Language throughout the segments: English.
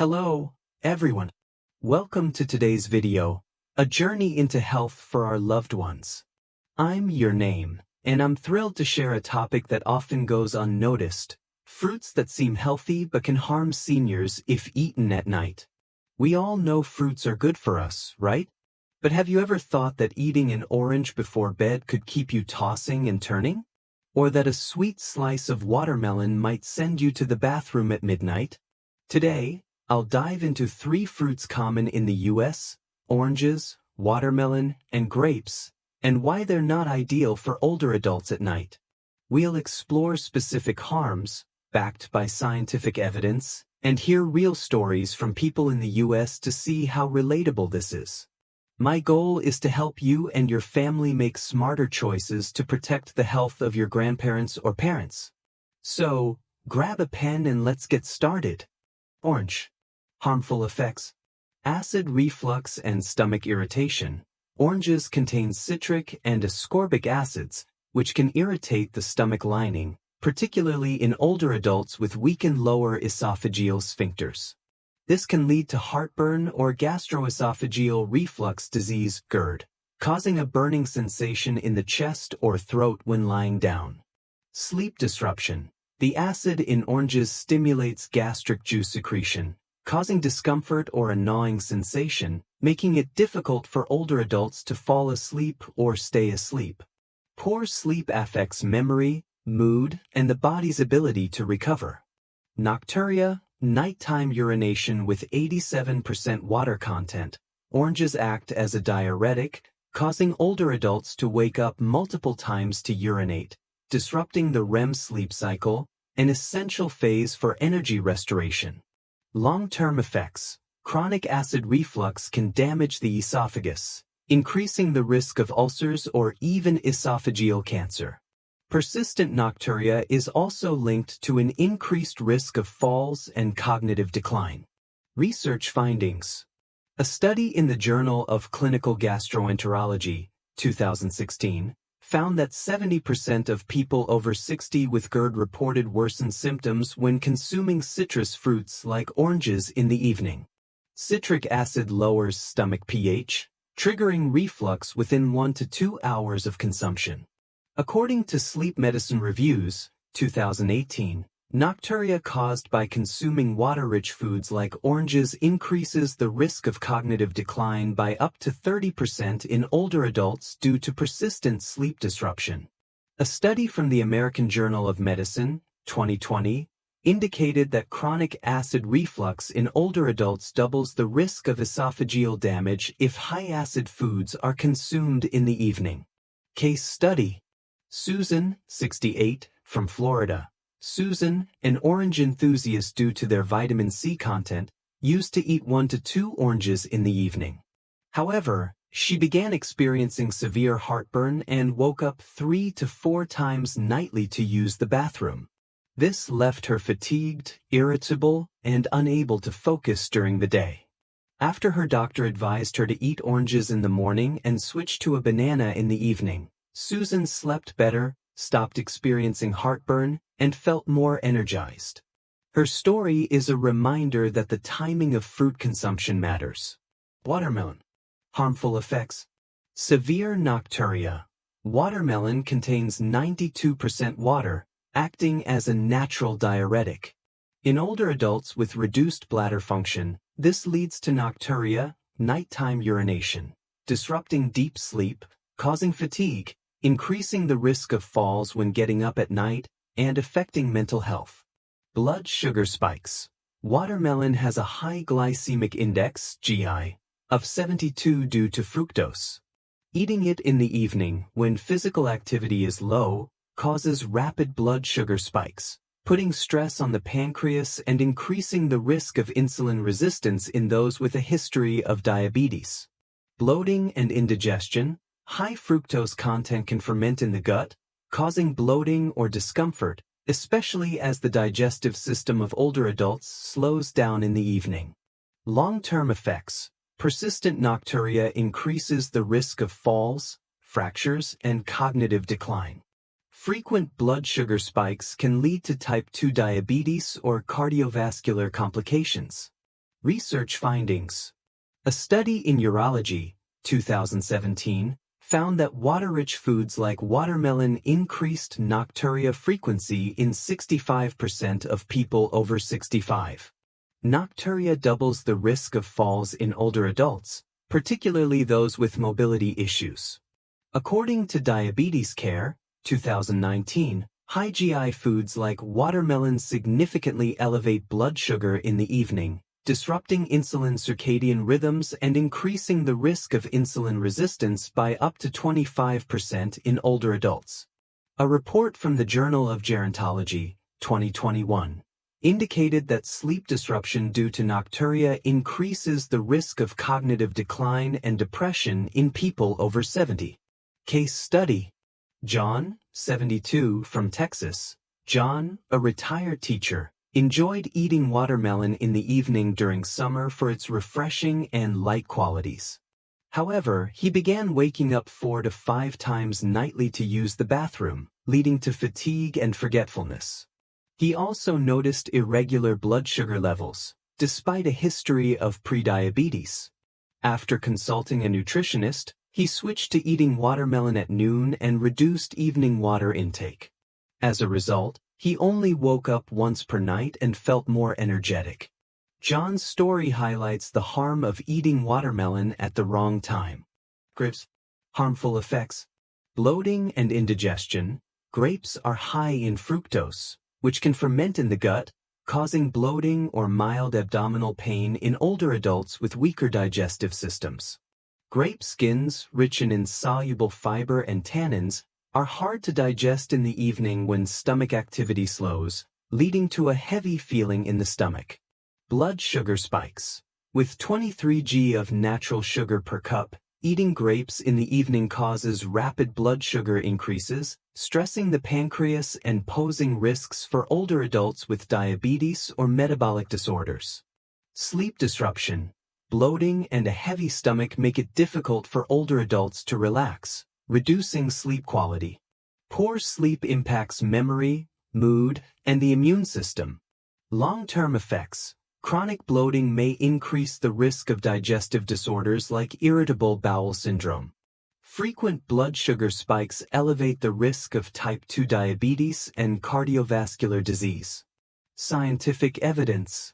Hello, everyone. Welcome to today's video, a journey into health for our loved ones. I'm your name, and I'm thrilled to share a topic that often goes unnoticed, fruits that seem healthy but can harm seniors if eaten at night. We all know fruits are good for us, right? But have you ever thought that eating an orange before bed could keep you tossing and turning? Or that a sweet slice of watermelon might send you to the bathroom at midnight? Today, I'll dive into 3 fruits common in the US, oranges, watermelon, and grapes, and why they're not ideal for older adults at night. We'll explore specific harms, backed by scientific evidence, and hear real stories from people in the US to see how relatable this is. My goal is to help you and your family make smarter choices to protect the health of your grandparents or parents. So, grab a pen and let's get started. Orange. Harmful effects. Acid reflux and stomach irritation. Oranges contain citric and ascorbic acids, which can irritate the stomach lining, particularly in older adults with weakened lower esophageal sphincters. This can lead to heartburn or gastroesophageal reflux disease, GERD, causing a burning sensation in the chest or throat when lying down. Sleep disruption. The acid in oranges stimulates gastric juice secretion, causing discomfort or a gnawing sensation, making it difficult for older adults to fall asleep or stay asleep. Poor sleep affects memory, mood, and the body's ability to recover. Nocturia, nighttime urination with 87% water content. Oranges act as a diuretic, causing older adults to wake up multiple times to urinate, disrupting the REM sleep cycle, an essential phase for energy restoration. Long-term effects. Chronic acid reflux can damage the esophagus, increasing the risk of ulcers or even esophageal cancer. Persistent nocturia is also linked to an increased risk of falls and cognitive decline. Research findings. A study in the Journal of Clinical Gastroenterology, 2016, found that 70% of people over 60 with GERD reported worsened symptoms when consuming citrus fruits like oranges in the evening. Citric acid lowers stomach pH, triggering reflux within 1 to 2 hours of consumption. According to Sleep Medicine Reviews, 2018, nocturia caused by consuming water-rich foods like oranges increases the risk of cognitive decline by up to 30% in older adults due to persistent sleep disruption. A study from the American Journal of Medicine, 2020, indicated that chronic acid reflux in older adults doubles the risk of esophageal damage if high-acid foods are consumed in the evening. Case study. Susan, 68, from Florida. Susan, an orange enthusiast due to their vitamin C content, used to eat 1 to 2 oranges in the evening. However, she began experiencing severe heartburn and woke up 3 to 4 times nightly to use the bathroom. This left her fatigued, irritable, and unable to focus during the day. After her doctor advised her to eat oranges in the morning and switch to a banana in the evening, Susan slept better, stopped experiencing heartburn, and felt more energized. Her story is a reminder that the timing of fruit consumption matters. Watermelon. Harmful effects. Severe nocturia. Watermelon contains 92% water, acting as a natural diuretic. In older adults with reduced bladder function, this leads to nocturia, nighttime urination, disrupting deep sleep, causing fatigue, increasing the risk of falls when getting up at night, and affecting mental health. Blood sugar spikes. Watermelon has a high glycemic index, GI, of 72 due to fructose. Eating it in the evening when physical activity is low causes rapid blood sugar spikes, putting stress on the pancreas and increasing the risk of insulin resistance in those with a history of diabetes. Bloating and indigestion. High fructose content can ferment in the gut, causing bloating or discomfort, especially as the digestive system of older adults slows down in the evening. Long-term effects. Persistent nocturia increases the risk of falls, fractures, and cognitive decline. Frequent blood sugar spikes can lead to type 2 diabetes or cardiovascular complications. Research findings. A study in Urology, 2017, found that water-rich foods like watermelon increased nocturia frequency in 65% of people over 65. Nocturia doubles the risk of falls in older adults, particularly those with mobility issues. According to Diabetes Care, 2019, high GI foods like watermelon significantly elevate blood sugar in the evening, disrupting insulin circadian rhythms and increasing the risk of insulin resistance by up to 25% in older adults. A report from the Journal of Gerontology, 2021, indicated that sleep disruption due to nocturia increases the risk of cognitive decline and depression in people over 70. Case study. John, 72, from Texas. John, a retired teacher, enjoyed eating watermelon in the evening during summer for its refreshing and light qualities. However, he began waking up 4 to 5 times nightly to use the bathroom, leading to fatigue and forgetfulness. He also noticed irregular blood sugar levels, despite a history of prediabetes. After consulting a nutritionist, he switched to eating watermelon at noon and reduced evening water intake. As a result, he only woke up once per night and felt more energetic. John's story highlights the harm of eating watermelon at the wrong time. Grapes. Harmful effects. Bloating and indigestion. Grapes are high in fructose, which can ferment in the gut, causing bloating or mild abdominal pain in older adults with weaker digestive systems. Grape skins, rich in insoluble fiber and tannins, are hard to digest in the evening when stomach activity slows, leading to a heavy feeling in the stomach. Blood sugar spikes. With 23 g of natural sugar per cup, eating grapes in the evening causes rapid blood sugar increases, stressing the pancreas and posing risks for older adults with diabetes or metabolic disorders. Sleep disruption. Bloating and a heavy stomach make it difficult for older adults to relax, reducing sleep quality. Poor sleep impacts memory, mood, and the immune system. Long-term effects. Chronic bloating may increase the risk of digestive disorders like irritable bowel syndrome. Frequent blood sugar spikes elevate the risk of type 2 diabetes and cardiovascular disease. Scientific evidence.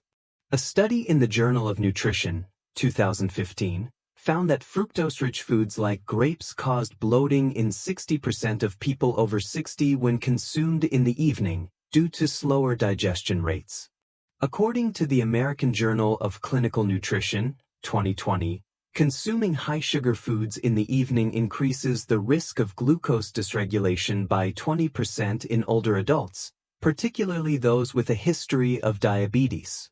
A study in the Journal of Nutrition, 2015, found that fructose-rich foods like grapes caused bloating in 60% of people over 60 when consumed in the evening, due to slower digestion rates. According to the American Journal of Clinical Nutrition, 2020, consuming high-sugar foods in the evening increases the risk of glucose dysregulation by 20% in older adults, particularly those with a history of diabetes.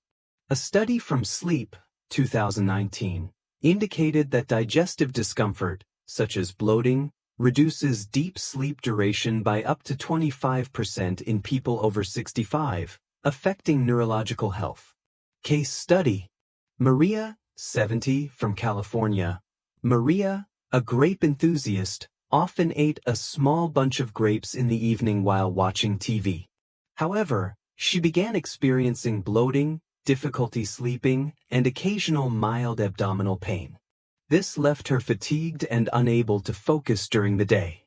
A study from Sleep, 2019, indicated that digestive discomfort, such as bloating, reduces deep sleep duration by up to 25% in people over 65, affecting neurological health. Case study. Maria, 70, from California. Maria, a grape enthusiast, often ate a small bunch of grapes in the evening while watching TV. However, she began experiencing bloating, difficulty sleeping, and occasional mild abdominal pain. This left her fatigued and unable to focus during the day.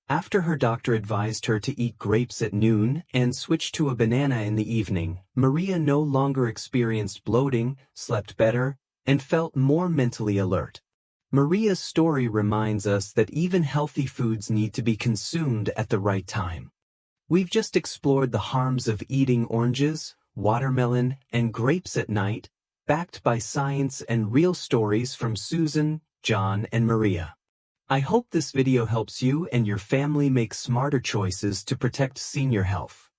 After her doctor advised her to eat grapes at noon and switch to a banana in the evening, Maria no longer experienced bloating, slept better, and felt more mentally alert. Maria's story reminds us that even healthy foods need to be consumed at the right time. We've just explored the harms of eating oranges, watermelon, and grapes at night, backed by science and real stories from Susan, John, and Maria. I hope this video helps you and your family make smarter choices to protect senior health.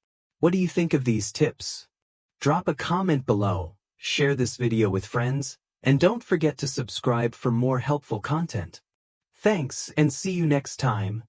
What do you think of these tips? Drop a comment below, share this video with friends, and don't forget to subscribe for more helpful content. Thanks and see you next time.